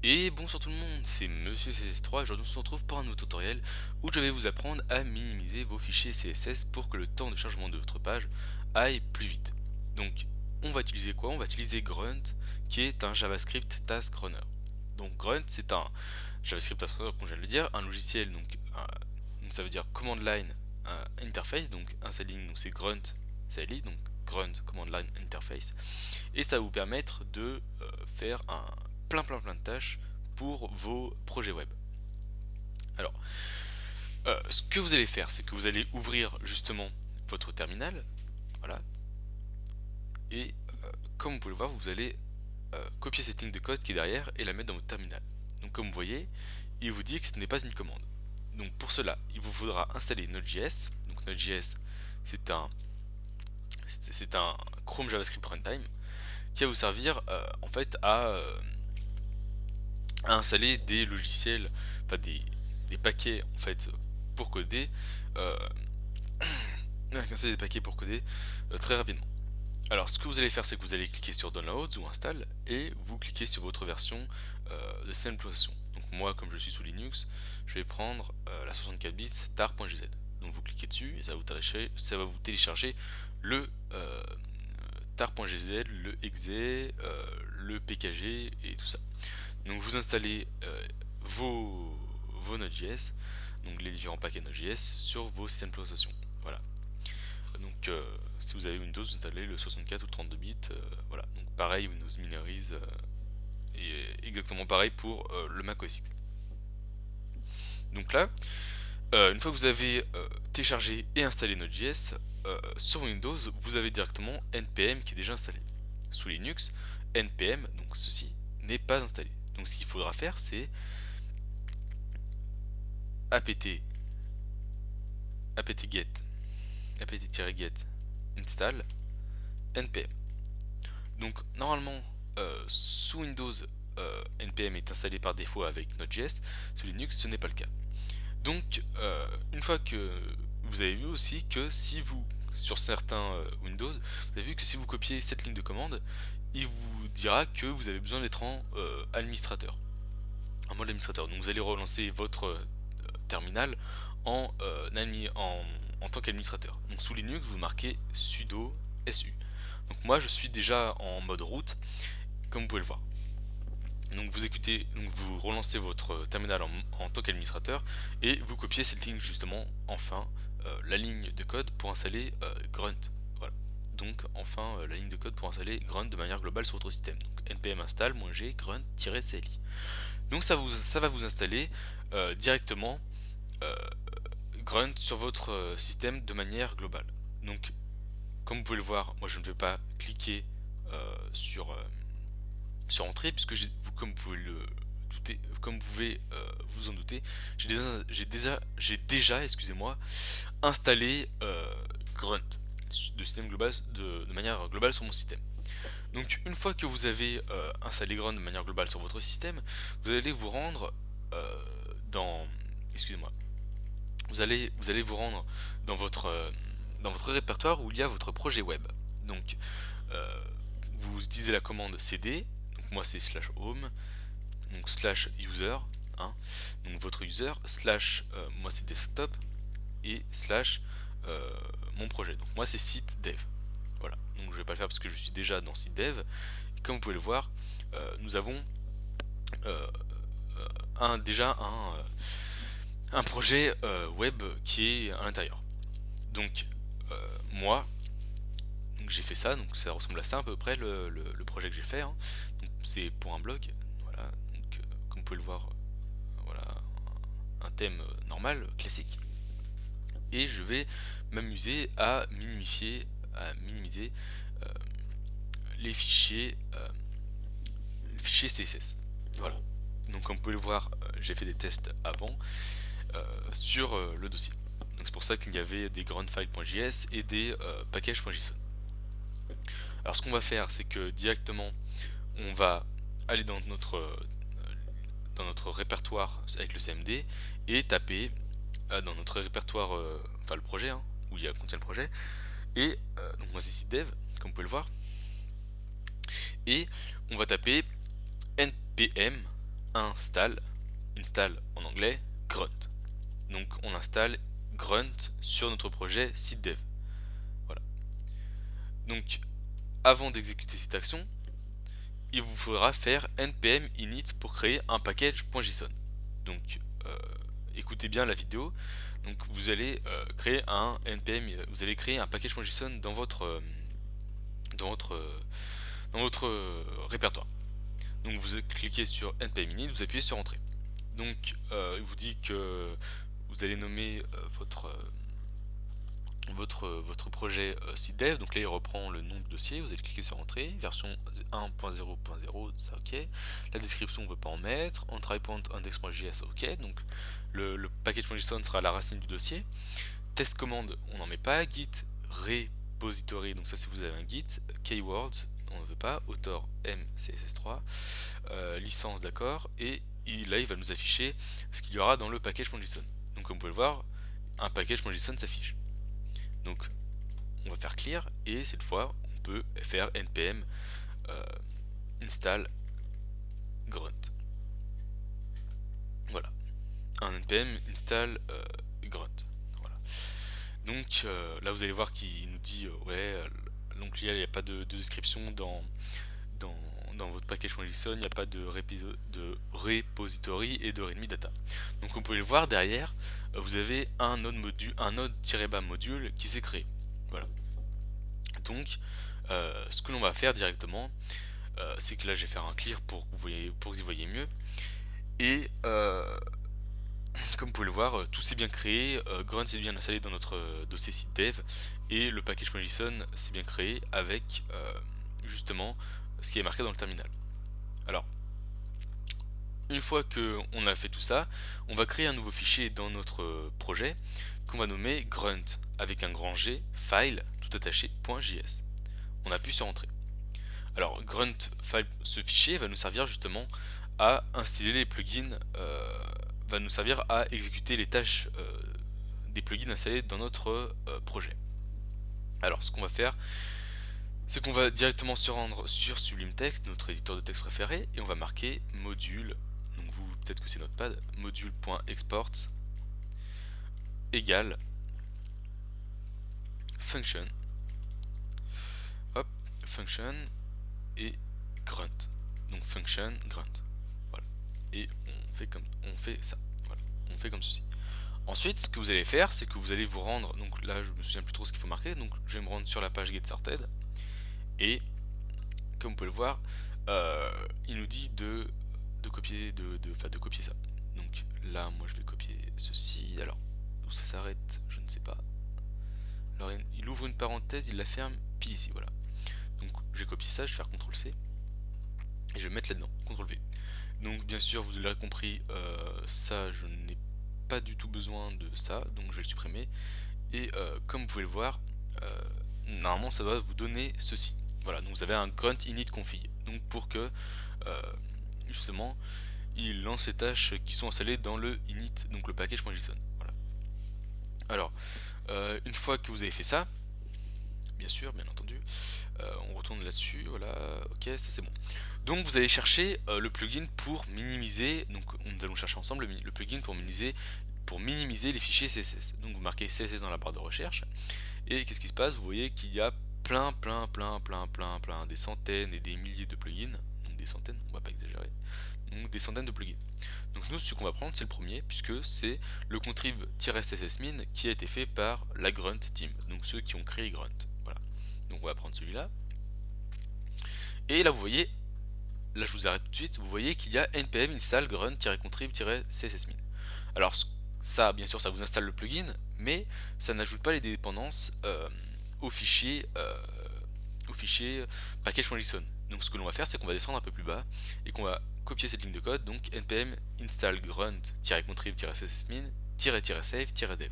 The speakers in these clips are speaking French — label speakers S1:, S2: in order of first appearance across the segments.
S1: Et bonsoir tout le monde, c'est Monsieur CSS3 et aujourd'hui on se retrouve pour un nouveau tutoriel où je vais vous apprendre à minimiser vos fichiers CSS pour que le temps de chargement de votre page aille plus vite. Donc on va utiliser quoi? On va utiliser Grunt qui est un JavaScript Task Runner. Donc Grunt c'est un JavaScript Task Runner comme je viens de le dire, un logiciel donc ça veut dire Command Line Interface, donc un styling donc c'est Grunt CLI, donc Grunt Command Line Interface, et ça va vous permettre de faire un plein de tâches pour vos projets web. Alors, ce que vous allez faire, c'est que vous allez ouvrir justement votre terminal, voilà, et comme vous pouvez le voir, vous allez copier cette ligne de code qui est derrière et la mettre dans votre terminal. Donc comme vous voyez, il vous dit que ce n'est pas une commande. Donc pour cela, il vous faudra installer Node.js. Donc Node.js, c'est un Chrome JavaScript Runtime qui va vous servir en fait à installer des logiciels, enfin des paquets en fait pour coder, euh, installer des paquets pour coder très rapidement. Alors ce que vous allez faire, c'est que vous allez cliquer sur Downloads ou Install et vous cliquez sur votre version de système d'exploitation. Donc moi, comme je suis sous Linux, je vais prendre la 64 bits tar.gz. Donc vous cliquez dessus et ça va vous télécharger le tar.gz, le exe, le pkg et tout ça. Donc vous installez vos Node.js, donc les différents paquets Node.js sur vos systèmes d'exploitation. Voilà. Donc si vous avez Windows, vous installez le 64 ou le 32 bits. Voilà. Donc pareil, Windows Minirise et exactement pareil pour le Mac OS X. Donc là, une fois que vous avez téléchargé et installé Node.js, sur Windows, vous avez directement npm qui est déjà installé. Sous Linux, npm, donc ceci, n'est pas installé. Donc ce qu'il faudra faire, c'est apt apt-get apt-get install npm. Donc normalement sous Windows npm est installé par défaut avec Node.js, sous Linux ce n'est pas le cas. Donc une fois que vous avez vu aussi que si vous sur certains Windows, vous avez vu que si vous copiez cette ligne de commande, il vous dira que vous avez besoin d'être en administrateur, en mode administrateur. Donc vous allez relancer votre terminal en tant qu'administrateur. Donc sous Linux, vous marquez sudo su. Donc moi, je suis déjà en mode root, comme vous pouvez le voir. Donc vous relancez votre terminal en tant qu'administrateur et vous copiez cette ligne justement, enfin, la ligne de code pour installer Grunt. Voilà. Donc enfin la ligne de code pour installer Grunt de manière globale sur votre système. Donc npm install -g grunt-cli. Donc ça va vous installer directement euh, Grunt sur votre système de manière globale. Donc, comme vous pouvez le voir, moi je ne vais pas cliquer sur Entrée, puisque comme vous pouvez le douter, comme vous pouvez vous en douter, j'ai déjà excusez-moi, installé Grunt de système global de manière globale sur mon système. Donc, une fois que vous avez installé Grunt de manière globale sur votre système, vous allez vous rendre dans, excusez-moi, vous allez vous rendre dans votre répertoire où il y a votre projet web. Donc vous utilisez la commande cd, donc moi c'est /home, donc /user, hein, donc votre user, moi c'est desktop, et mon projet. Donc moi c'est site dev. Voilà, donc je vais pas le faire parce que je suis déjà dans site dev. Et comme vous pouvez le voir, nous avons déjà un projet web qui est à l'intérieur. Donc moi, j'ai fait ça, donc ça ressemble à ça à peu près le projet que j'ai fait, hein. C'est pour un blog, voilà, donc comme vous pouvez le voir, voilà, un thème normal, classique. Et je vais m'amuser à minimiser euh, les fichiers CSS. Voilà. Donc comme vous pouvez le voir, j'ai fait des tests avant sur le dossier. Donc c'est pour ça qu'il y avait des groundfile.js et des packages.json. Alors ce qu'on va faire, c'est que directement on va aller dans notre répertoire avec le CMD et taper dans notre répertoire, enfin le projet, hein, où il y a contient le projet, et donc moi c'est site dev, comme vous pouvez le voir, et on va taper npm install, install en anglais, grunt. Donc on installe grunt sur notre projet site dev. Voilà. Donc avant d'exécuter cette action, il vous faudra faire npm init pour créer un package.json. Donc écoutez bien la vidéo. Donc vous allez créer un npm, vous allez créer un package.json dans votre dans votre dans votre répertoire. Donc vous cliquez sur npm init, vous appuyez sur entrée. Donc il vous dit que vous allez nommer votre projet site dev. Donc là il reprend le nom du dossier, vous allez cliquer sur entrée, version 1.0.0, ça ok. La description on ne veut pas en mettre, entry.point index.js ok. Donc le package.json sera la racine du dossier. Test commande on n'en met pas, git repository, donc ça si vous avez un git, keywords on ne veut pas, author mcss3, licence d'accord, et là il va nous afficher ce qu'il y aura dans le package.json. Donc comme vous pouvez le voir, un package.json s'affiche. Donc on va faire clear et cette fois on peut faire npm install grunt. Voilà, un npm install grunt. Voilà. Donc là vous allez voir qu'il nous dit ouais, donc il n'y a pas de description dans votre package.json, il n'y a pas de repository et de readme data. Donc comme vous pouvez le voir derrière, vous avez un node-bas module qui s'est créé. Voilà. Donc ce que l'on va faire directement, c'est que là je vais faire un clear pour que vous y voyez mieux. Et comme vous pouvez le voir, tout s'est bien créé, grunt s'est bien installé dans notre dossier site dev, et le package.json s'est bien créé avec justement ce qui est marqué dans le terminal. Alors, une fois qu'on a fait tout ça, on va créer un nouveau fichier dans notre projet qu'on va nommer grunt avec un grand G, file, tout attaché, .js. On appuie sur entrée. Alors, grunt file, ce fichier va nous servir justement à installer les plugins, va nous servir à exécuter les tâches des plugins installés dans notre projet. Alors, ce qu'on va faire, c'est qu'on va directement se rendre sur Sublime Text, notre éditeur de texte préféré, et on va marquer module, donc vous, peut-être que c'est Notepad, module.export égale function, hop, function et grunt, donc function grunt, voilà, et on fait ça, voilà, on fait comme ceci. Ensuite, ce que vous allez faire, c'est que vous allez vous rendre, donc là je me souviens plus trop ce qu'il faut marquer, donc je vais me rendre sur la page get started, et comme vous pouvez le voir, il nous dit de copier de copier ça. Donc là moi je vais copier ceci. Alors où ça s'arrête, je ne sais pas. Alors il ouvre une parenthèse, il la ferme pile ici, voilà. Donc je vais copier ça, je vais faire CTRL C et je vais mettre là-dedans, CTRL V. Donc bien sûr vous l'aurez compris, ça je n'ai pas du tout besoin de ça, donc je vais le supprimer. Et comme vous pouvez le voir, normalement ça doit vous donner ceci. Voilà, donc vous avez un grunt init config, donc pour que justement il lance les tâches qui sont installées dans le init, donc le package.json. Voilà. Alors une fois que vous avez fait ça, bien sûr, bien entendu, on retourne là-dessus, voilà, ok, ça c'est bon. Donc vous allez chercher le plugin pour minimiser, donc nous allons chercher ensemble le plugin pour minimiser les fichiers CSS. Donc vous marquez CSS dans la barre de recherche, et qu'est-ce qui se passe? Vous voyez qu'il y a plein, des centaines et des milliers de plugins, donc des centaines, on va pas exagérer, donc des centaines de plugins. Donc nous, ce qu'on va prendre, c'est le premier, puisque c'est le contrib-ssmin qui a été fait par la Grunt team, donc ceux qui ont créé Grunt. Voilà. Donc on va prendre celui-là. Et là, vous voyez, là je vous arrête tout de suite, vous voyez qu'il y a npm install grunt-contrib-ssmin. Alors ça, bien sûr, ça vous installe le plugin, mais ça n'ajoute pas les dépendances au fichier package.json. Donc ce que l'on va faire, c'est qu'on va descendre un peu plus bas et qu'on va copier cette ligne de code, donc npm install grunt-contrib-ssmin-save-dev.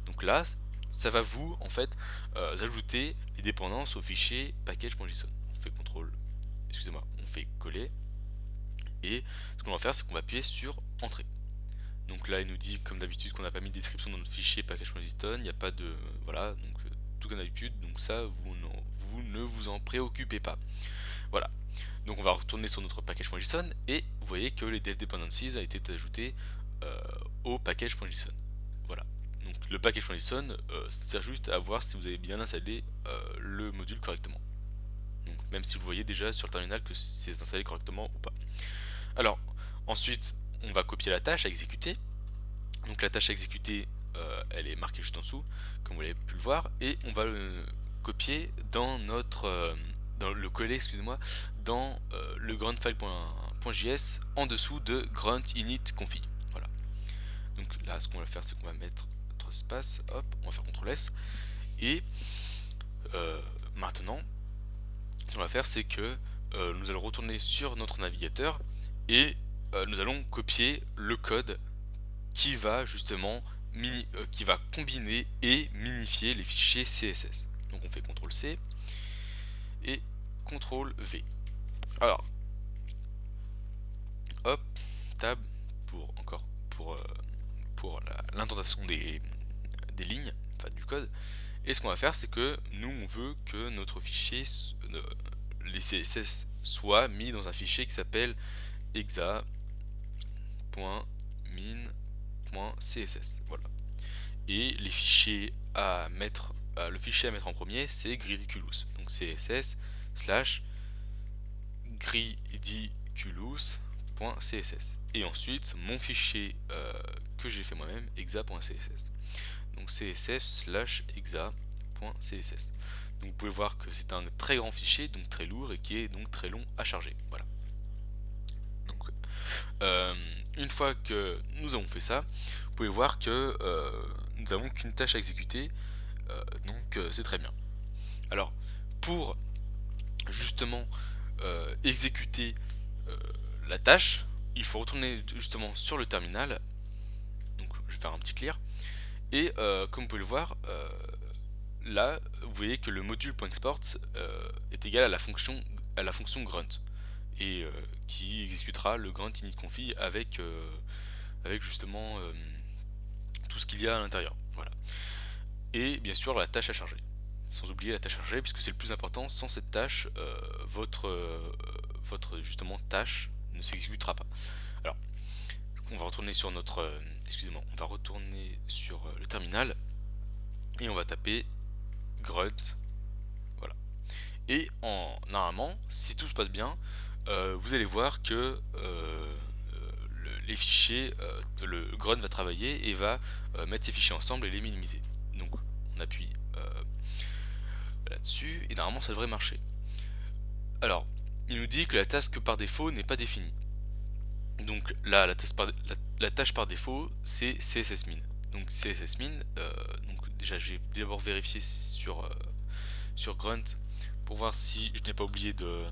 S1: Donc là, ça va vous en fait ajouter les dépendances au fichier package.json. On fait CTRL, excusez-moi, on fait coller, et ce qu'on va faire, c'est qu'on va appuyer sur entrée. Donc là il nous dit comme d'habitude qu'on n'a pas mis de description dans notre fichier package.json, il n'y a pas de... voilà, donc tout comme d'habitude, donc ça vous ne vous en préoccupez pas. Voilà. Donc on va retourner sur notre package.json et vous voyez que les dev dependencies a été ajouté au package.json. Voilà. Donc le package.json sert juste à voir si vous avez bien installé le module correctement. Donc, même si vous voyez déjà sur le terminal que c'est installé correctement ou pas. Alors ensuite on va copier la tâche à exécuter. Donc la tâche à exécuter elle est marquée juste en dessous comme vous l'avez pu le voir, et on va le copier dans notre dans le coller, excusez-moi, dans le gruntfile.js en dessous de grunt init config. Voilà. Donc là ce qu'on va faire, c'est qu'on va mettre notre espace, hop, on va faire CTRL S, et maintenant ce qu'on va faire, c'est que nous allons retourner sur notre navigateur et nous allons copier le code qui va justement qui va combiner et minifier les fichiers CSS. Donc on fait CTRL C et CTRL V. Alors, hop, tab pour encore pour l'indentation des lignes, enfin du code. Et ce qu'on va faire, c'est que nous on veut que notre fichier, les CSS soient mis dans un fichier qui s'appelle exa.min.css. Voilà. Et les fichiers à mettre, le fichier à mettre en premier, c'est Gridiculous. Donc css slash gridiculous.css. Et ensuite mon fichier que j'ai fait moi-même, exa.css. Donc css slash exa.css. Donc vous pouvez voir que c'est un très grand fichier, donc très lourd, et qui est donc très long à charger. Voilà. Donc une fois que nous avons fait ça, vous pouvez voir que nous avons qu'une tâche à exécuter, donc c'est très bien. Alors pour justement exécuter la tâche, il faut retourner justement sur le terminal. Donc je vais faire un petit clear, et comme vous pouvez le voir, là vous voyez que le module.export est égal à la fonction grunt, et qui exécutera le grunt init config avec justement tout ce qu'il y a à l'intérieur. Voilà. Et bien sûr la tâche à charger, sans oublier la tâche à charger, puisque c'est le plus important. Sans cette tâche, votre justement tâche ne s'exécutera pas. Alors on va retourner sur notre excusez-moi, on va retourner sur le terminal et on va taper grunt. Voilà. Et normalement, si tout se passe bien, vous allez voir que les fichiers, le grunt va travailler et va mettre ces fichiers ensemble et les minimiser. Donc on appuie là-dessus et normalement ça devrait marcher. Alors il nous dit que la task par défaut n'est pas définie. Donc là la tâche par défaut c'est CSSMin. Donc CSSMin, donc déjà je vais d'abord vérifier sur grunt pour voir si je n'ai pas oublié de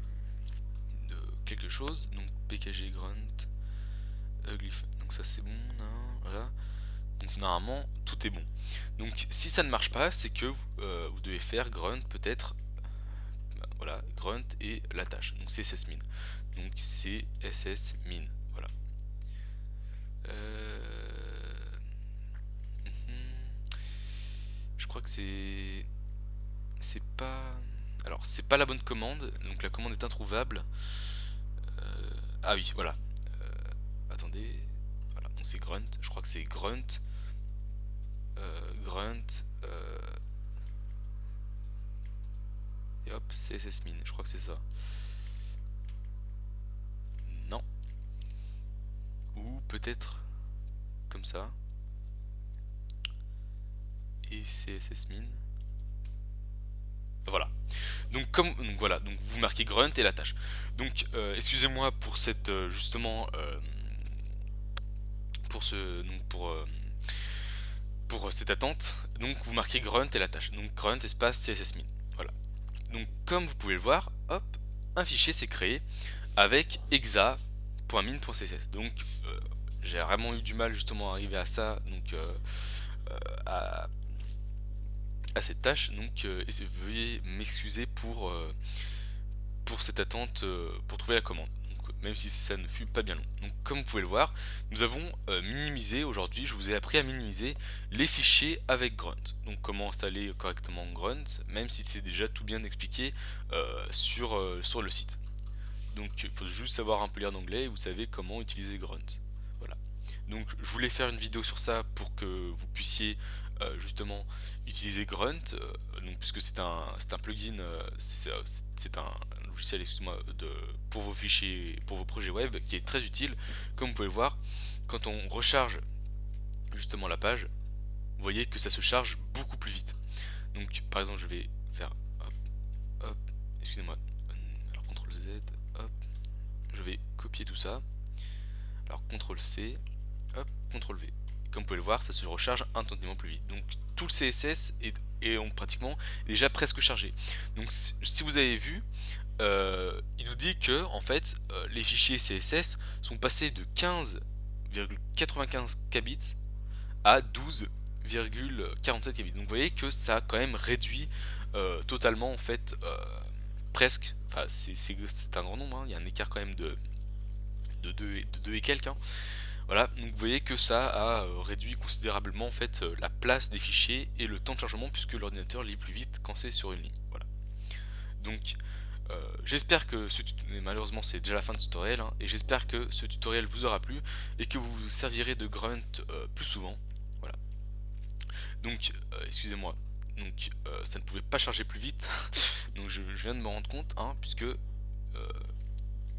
S1: quelque chose. Donc pkg grunt glyph, donc ça c'est bon, hein, voilà. Donc normalement tout est bon. Donc si ça ne marche pas, c'est que vous devez faire grunt peut-être, voilà, grunt et la tâche, donc cssmin. Donc cssmin, voilà. Je crois que c'est pas, alors c'est pas la bonne commande, donc la commande est introuvable. Ah oui, voilà. Attendez, voilà, donc c'est grunt, je crois que c'est grunt grunt et hop, cssmin, je crois que c'est ça. Non, ou peut-être comme ça, et cssmin. Voilà. Donc voilà, donc vous marquez grunt et la tâche. Donc excusez-moi pour cette justement pour ce donc pour cette attente. Donc vous marquez grunt et la tâche. Donc grunt espace cssmin. Voilà. Donc comme vous pouvez le voir, hop, un fichier s'est créé avec exa.min.css. Donc j'ai vraiment eu du mal justement à arriver à ça, donc à cette tâche. Donc veuillez m'excuser pour cette attente pour trouver la commande, donc, même si ça ne fut pas bien long. Donc comme vous pouvez le voir, nous avons minimisé aujourd'hui, je vous ai appris à minimiser les fichiers avec grunt. Donc comment installer correctement grunt, même si c'est déjà tout bien expliqué sur le site. Donc il faut juste savoir un peu lire d'anglais et vous savez comment utiliser Grunt. Voilà. Donc je voulais faire une vidéo sur ça pour que vous puissiez justement utiliser Grunt, donc puisque c'est un plugin, c'est un logiciel, excuse-moi, pour vos fichiers, pour vos projets web, qui est très utile. Comme vous pouvez le voir, quand on recharge justement la page, vous voyez que ça se charge beaucoup plus vite. Donc par exemple, je vais faire hop, hop, excusez-moi, alors CTRL Z, hop, je vais copier tout ça, alors CTRL C, hop, CTRL V. Comme vous pouvez le voir, ça se recharge instantanément plus vite. Donc tout le CSS est pratiquement déjà presque chargé. Donc si vous avez vu, il nous dit que en fait les fichiers CSS sont passés de 15,95 kbits à 12,47 kbits. Donc vous voyez que ça a quand même réduit totalement en fait, presque, enfin c'est un grand nombre, hein. Il y a un écart quand même de 2 et quelques, hein. Voilà, donc vous voyez que ça a réduit considérablement en fait la place des fichiers et le temps de chargement, puisque l'ordinateur lit plus vite quand c'est sur une ligne. Voilà. Donc j'espère que malheureusement c'est déjà la fin de ce tutoriel, hein, et j'espère que ce tutoriel vous aura plu et que vous vous servirez de Grunt plus souvent. Voilà. Donc excusez-moi, donc ça ne pouvait pas charger plus vite. Donc je viens de me rendre compte, hein, puisque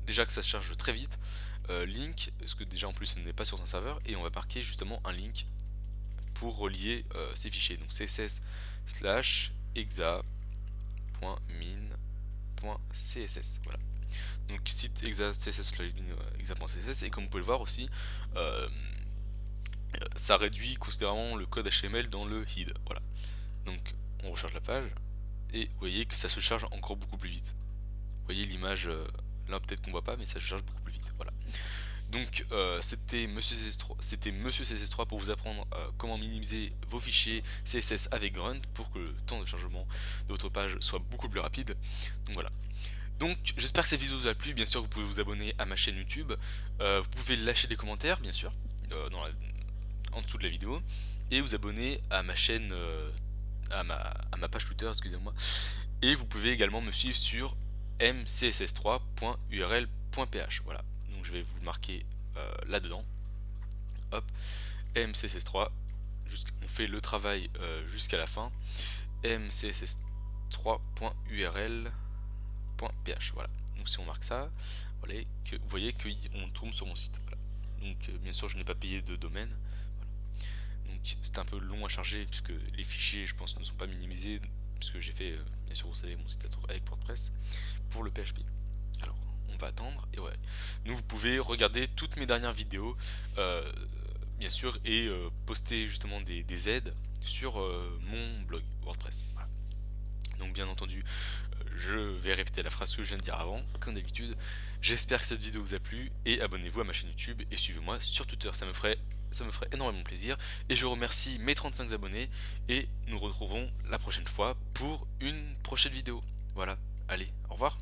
S1: déjà que ça se charge très vite. Link, parce que déjà en plus ce n'est pas sur un serveur, et on va marquer justement un link pour relier ces fichiers. Donc css slash exa.min.css. Voilà. Donc site exa css exa.css, et comme vous pouvez le voir aussi, ça réduit considérablement le code HTML dans le head. Voilà. Donc on recharge la page et vous voyez que ça se charge encore beaucoup plus vite. Vous voyez l'image, là peut-être qu'on voit pas, mais ça se charge beaucoup plus vite. Voilà. Donc c'était Monsieur CSS3 pour vous apprendre comment minimiser vos fichiers CSS avec Grunt pour que le temps de chargement de votre page soit beaucoup plus rapide. Donc voilà. Donc j'espère que cette vidéo vous a plu. Bien sûr, vous pouvez vous abonner à ma chaîne YouTube, vous pouvez lâcher des commentaires bien sûr en dessous de la vidéo, et vous abonner à ma chaîne, à ma page Twitter, excusez-moi. Et vous pouvez également me suivre sur mcss3.url.ph. Voilà, donc je vais vous le marquer là-dedans. Hop, mcss3, on fait le travail jusqu'à la fin. mcss3.url.ph. Voilà, donc si on marque ça, voilà, vous voyez qu'on tombe sur mon site. Voilà. Donc bien sûr, je n'ai pas payé de domaine. Voilà. Donc c'est un peu long à charger puisque les fichiers, je pense, ne sont pas minimisés, puisque j'ai fait, bien sûr, vous savez, mon site avec WordPress pour le PHP. Alors, on va attendre, et ouais. Donc vous pouvez regarder toutes mes dernières vidéos, bien sûr, et poster justement des aides sur mon blog WordPress. Voilà. Donc bien entendu, je vais répéter la phrase que je viens de dire avant, comme d'habitude. J'espère que cette vidéo vous a plu, et abonnez-vous à ma chaîne YouTube et suivez-moi sur Twitter, ça me ferait énormément plaisir. Et je remercie mes 35 abonnés, et nous retrouverons la prochaine fois pour une prochaine vidéo. Voilà, allez, au revoir.